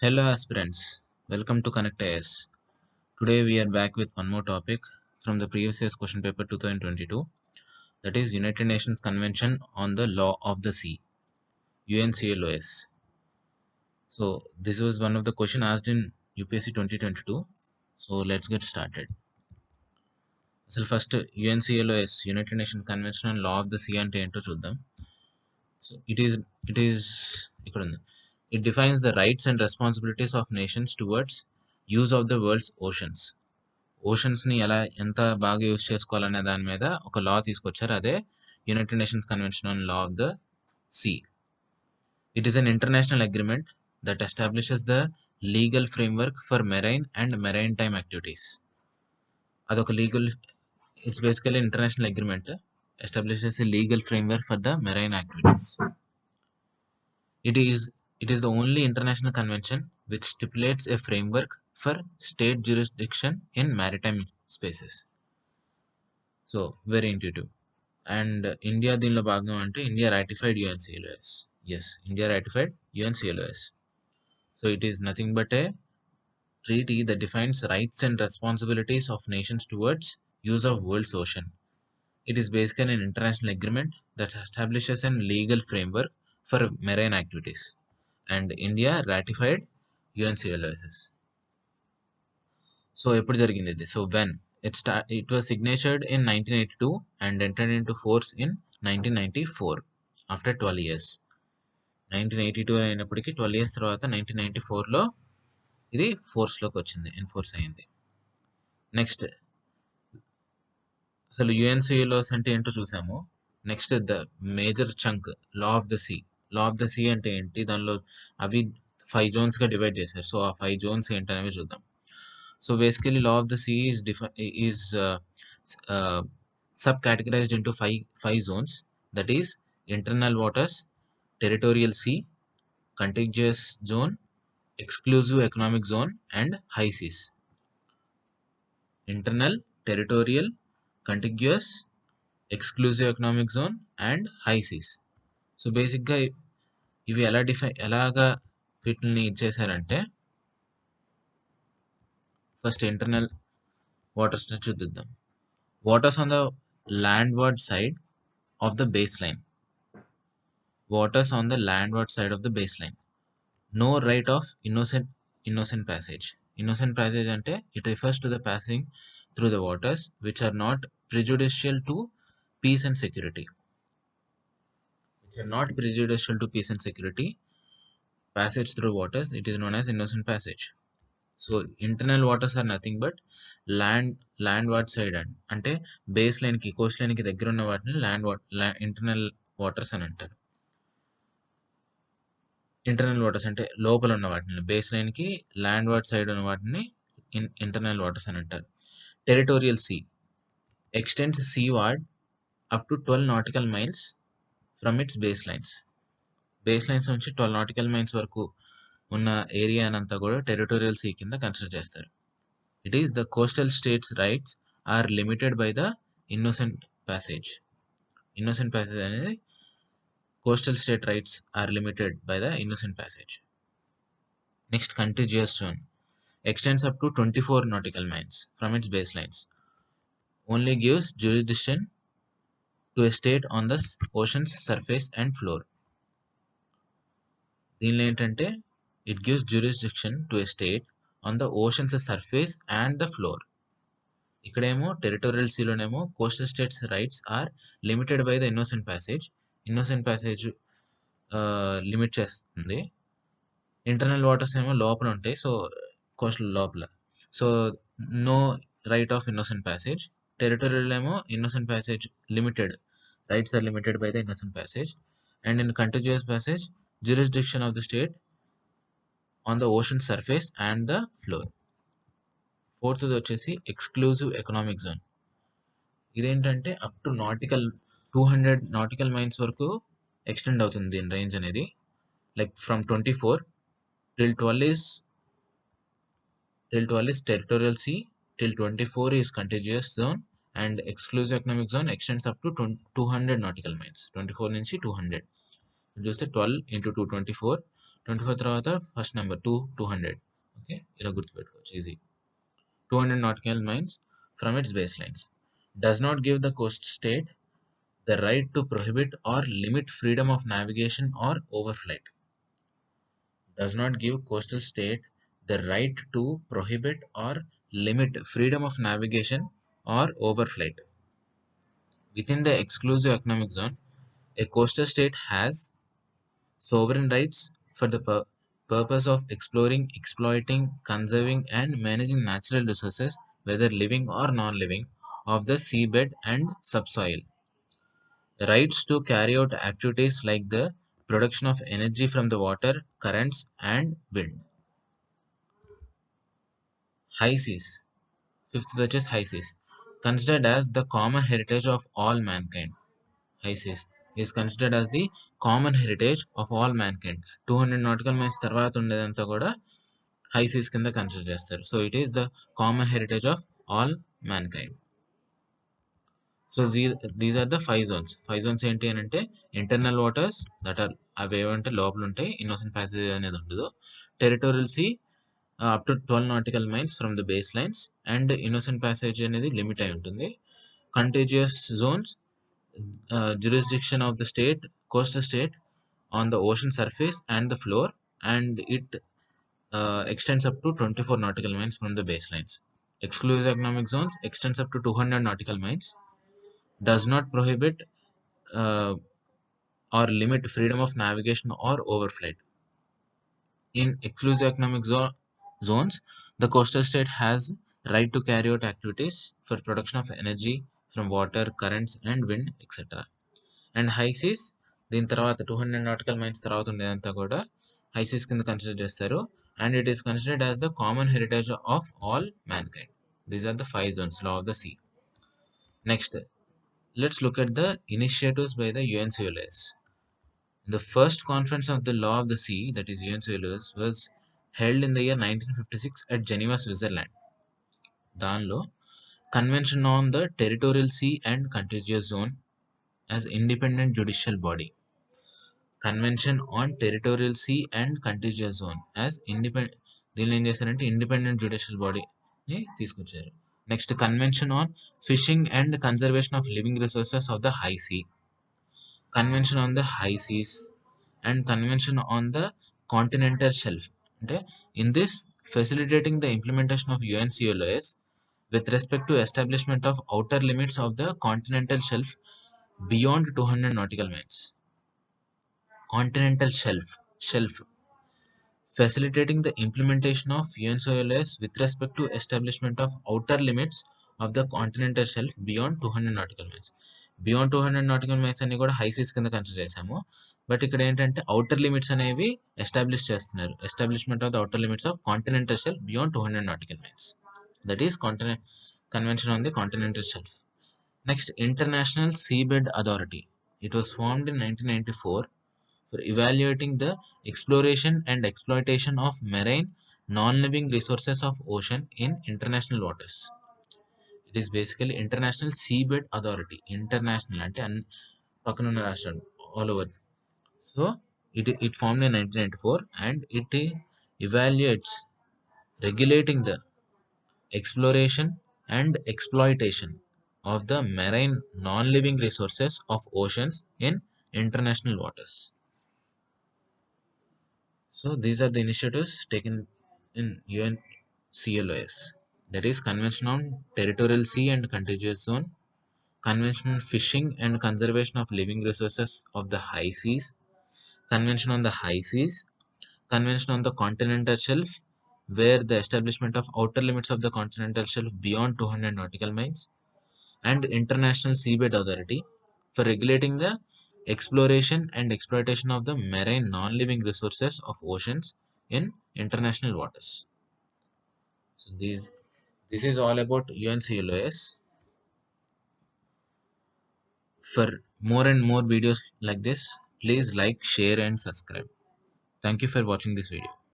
Hello aspirants, welcome to Connect IS. Today we are back with one more topic from the previous year's question paper 2022, that is United Nations Convention on the Law of the Sea, UNCLOS. So this was one of the question asked in UPSC 2022. So let's get started. So first UNCLOS, United Nations Convention on Law of the Sea అంటే ఏంటో చూద్దాం. So it is ఇక్కడ ఉంది. It defines the rights and responsibilities of nations towards use of the world's oceans. ఓషన్స్ని ఎలా ఎంత బాగా use చేసుకోవాలనే దాని మీద ఒక లా తీసుకొచ్చారు, అదే United Nations Convention on Law of the Sea. It is an international agreement that establishes the legal framework for marine and maritime activities. అదొక legal, it's basically international agreement establishes a legal framework for the marine activities. It is the only international convention which stipulates a framework for state jurisdiction in maritime spaces. So very intuitive. And India దీనిలో భాగం అంటే India ratified UNCLOS. Yes, India ratified UNCLOS. So it is nothing but a treaty that defines rights and responsibilities of nations towards use of world's ocean. It is basically an international agreement that establishes a legal framework for marine activities. And India ratified UNCLOS. So ఎప్పుడు జరిగింది ఇది? So when it was signatured in 1982 and entered into force in 1994 after 12 years. 1982 అయినప్పటికీ 12 years తర్వాత 1994లో ఇది ఫోర్స్లోకి వచ్చింది, enforce అయింది. Next అసలు యుఎన్సిలోస్ అంటే ఏంటో చూసాము. Next the major chunk law of the sea. Law of the sea అంటే ఏంటి, దానిలో అవి 5 జోన్స్గా డివైడ్ చేశారు. సో ఆ 5 జోన్స్ ఏంటనేవి చూద్దాం. So basically law of the sea is subcategorized into five zones, that is internal waters, territorial sea, contiguous zone, exclusive economic zone and high seas. Internal, territorial, contiguous, exclusive economic zone and high seas. So బేసిక్గా ఇవి ఎలాగా వీటిని ఇచ్చేసారంటే, first internal వాటర్స్ని చూద్దాం. Waters on the landward side of the baseline. Waters on the landward side of the baseline. No right of innocent passage. Innocent passage ante it refers to the passing through the waters which are not prejudicial to peace and security. Which are not prejudicial to peace and security. Passage through waters, it is known as innocent passage. So internal waters are nothing but land side అంటే base లైన్కి, కోస్ట్ లైన్కి దగ్గర ఉన్న వాటిని internal waters అని అంటారు. Internal waters అంటే లోపల ఉన్న వాటిని, బేస్ లైన్కి ల్యాండ్ వార్డ్ సైడ్ ఉన్న వాటిని ఇంటర్నల్ వాటర్స్ అని అంటారు. Territorial sea extends seaward up to 12 nautical miles from its base lines. Base lines నుంచి 12 నాటికల్ మైల్స్ వరకు ఉన్న ఏరియా అనంతా కూడా టెరిటోరియల్ సీ కింద కన్సిడర్ చేస్తారు. It is the coastal states rights are limited by the innocent passage. Innocent passage అనేది coastal state rights are limited by the innocent passage. Next contiguous zone extends up to 24 nautical miles from its baselines. Only gives jurisdiction to a state on the ocean's surface and floor. దీనిలో ఏంటంటే it gives jurisdiction to a state on the ocean's surface and the floor. ఇక్కడేమో territorial సీలోనేమో coastal states rights are limited by the innocent passage. Innocent passage limit చేస్తుంది. Internal waters ఏమో లోపల ఉంటాయి, so coastal లోపల, so no right of innocent passage. Territorial ఏమో innocent passage limited, rights are limited by the innocent passage. And in continuous passage jurisdiction of the state on the ocean surface and the floor. Fourth వచ్చేసి exclusive economic zone. ఇదేంటంటే up to 200 nautical miles వరకు extend అవుతుంది దీని range అనేది. Like from 24 till 12 is territorial sea, till 24 is contiguous zone, and exclusive economic zone extends up to 200 nautical miles. 24 నుంచి 200 చూస్తే 12 into 224, 24 తర్వాత first number 200. Okay, ఇలా గుర్తుపెట్టుకోవచ్చు easy. 200 nautical miles from its baselines. Does not give the coast state the right to prohibit or limit freedom of navigation or overflight. Does not give coastal state the right to prohibit or limit freedom of navigation or overflight. Within the exclusive economic zone, a coastal state has sovereign rights for the purpose of exploring, exploiting, conserving, and managing natural resources, whether living or non living, of the seabed and subsoil. Rights to carry out activities like the production of energy from the water, currents, and wind. High seas. Fifth, which is high seas. Considered as the common heritage of all mankind. High seas is considered as the common heritage of all mankind. 200 nautical miles తర్వాత ఉండేదంతా కూడా high seas కింద consider చేస్తారు. So it is the common heritage of all mankind. So these are the 5 zones. 5 zones ఏంటి అని అంటే internal waters that are అవి ఏమంటే లోపల ఉంటాయి, ఇన్నోసెంట్ ప్యాసేజ్ అనేది ఉండదు. Territorial sea up to 12 nautical miles from the base lines, and innocent passage అనేది లిమిట్ అయి ఉంటుంది. Contiguous zones, jurisdiction of the state, coastal state on the ocean surface and the floor, and it extends up to 24 nautical miles from the baselines. Exclusive economic zones extends up to 200 nautical miles, does not prohibit uh, or limit freedom of navigation or overflight. In exclusive economic zones, the coastal state has right to carry out activities for production of energy from water, currents, and wind, etc. And high seas దీని తర్వాత 200 nautical miles తర్వాత ఉండేదంతా కూడా high seas కింద consider చేస్తారు. And it is considered as the common heritage of all mankind. These are the 5 zones law of the sea. Next, let's look at the initiatives by the UNCLOS. The first conference of the law of the sea, that is UNCLOS, was held in the year 1956 at Geneva, Switzerland. దానిలో convention on the territorial sea and contiguous zone as independent judicial body. Convention on territorial sea and contiguous zone as independent, దీనిలో ఏం చేశారంటే independent judicial బాడీని తీసుకొచ్చారు. Next, convention on fishing and conservation of living resources of the high sea, convention on the high seas, and convention on the continental shelf. అంటే in this facilitating the implementation of UNCLOS with respect to establishment of outer limits of the continental shelf beyond 200 nautical miles. Continental shelf facilitating the implementation of UNCLOS with respect to establishment of outer limits of the continental shelf beyond 200 nautical miles. Beyond 200 nautical miles అన్ని కూడా high seas కింద consider చేసాము. But ఇక్కడ ఏంటంటే outer limits అనేవి establish చేస్తున్నారు. Establishment of the outer limits of continental shelf beyond 200 nautical miles. That is Convention on the Continental Shelf. Next, International Seabed Authority. It was formed in 1994 for evaluating the exploration and exploitation of marine non-living resources of ocean in international waters. It is basically International Seabed Authority. International అంటే పక్కన ఉన్న రాష్ట్రం all over. So it formed in 1994 and it evaluates regulating the exploration and exploitation of the marine non-living resources of oceans in international waters. So these are the initiatives taken in UNCLOS. That is Convention on Territorial Sea and Contiguous Zone, Convention on Fishing and Conservation of Living Resources of the High Seas, Convention on the High Seas, Convention on the Continental Shelf, where the establishment of outer limits of the continental shelf beyond 200 nautical miles, and International Seabed Authority for regulating the exploration and exploitation of the marine non-living resources of oceans in international waters. So this is all about UNCLOS. For more and more videos like this, please like, share and subscribe. Thank you for watching this video.